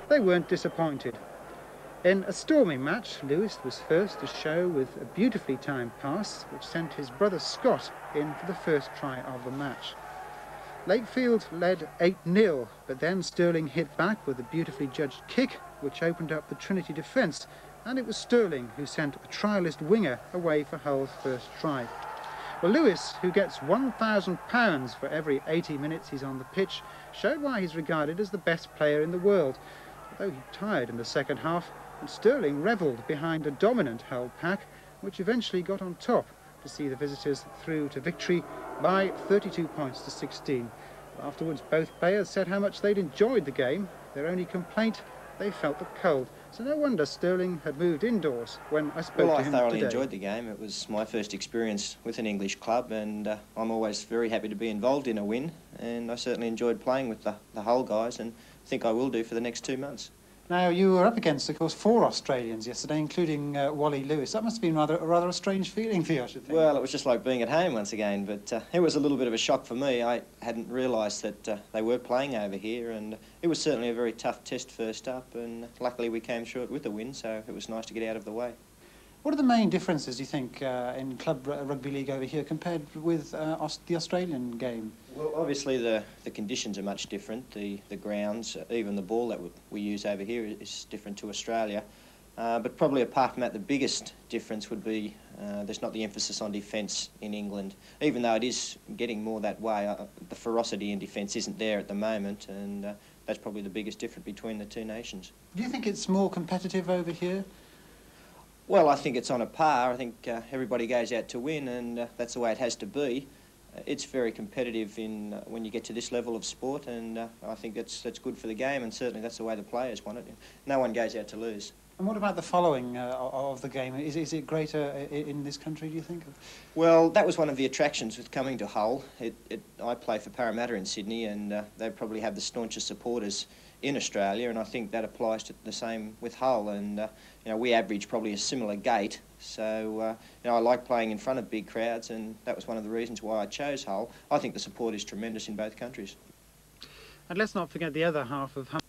they weren't disappointed. In a stormy match, Lewis was first to show with a beautifully timed pass, which sent his brother Scott in for the first try of the match. Wakefield led 8-0, but then Stirling hit back with a beautifully judged kick, which opened up the Trinity defence, and it was Stirling who sent a trialist winger away for Hull's first try. Well, Lewis, who gets £1,000 for every 80 minutes he's on the pitch, showed why he's regarded as the best player in the world, although he tired in the second half, and Stirling revelled behind a dominant Hull pack, which eventually got on top to see the visitors through to victory by 32 points to 16. Afterwards, both players said how much they'd enjoyed the game. Their only complaint, they felt the cold. So no wonder Stirling had moved indoors when I spoke to him today. Well, I thoroughly enjoyed the game. It was my first experience with an English club, and I'm always very happy to be involved in a win, and I certainly enjoyed playing with the Hull guys, and think I will do for the next 2 months. Now, you were up against, of course, 4 Australians yesterday, including Wally Lewis. That must have been rather a strange feeling for you, I should think. Well, it was just like being at home once again, but it was a little bit of a shock for me. I hadn't realised that they were playing over here, and it was certainly a very tough test first up, and luckily we came through it with a win, so it was nice to get out of the way. What are the main differences, do you think, in club rugby league over here compared with the Australian game? Well, obviously the conditions are much different. The grounds, even the ball that we use over here is different to Australia. But probably apart from that, the biggest difference would be there's not the emphasis on defence in England. Even though it is getting more that way, the ferocity in defence isn't there at the moment, and that's probably the biggest difference between the two nations. Do you think it's more competitive over here? Well, I think it's on a par. I think everybody goes out to win, and that's the way it has to be. It's very competitive when you get to this level of sport, and I think that's good for the game, and certainly that's the way the players want it. No one goes out to lose. And what about the following of the game? Is it greater in this country, do you think? Well, that was one of the attractions with coming to Hull. I play for Parramatta in Sydney, and they probably have the staunchest supporters in Australia, and I think that applies to the same with Hull. And we average probably a similar gate, so I like playing in front of big crowds, and that was one of the reasons why I chose Hull. I think the support is tremendous in both countries. And let's not forget the other half of Hull.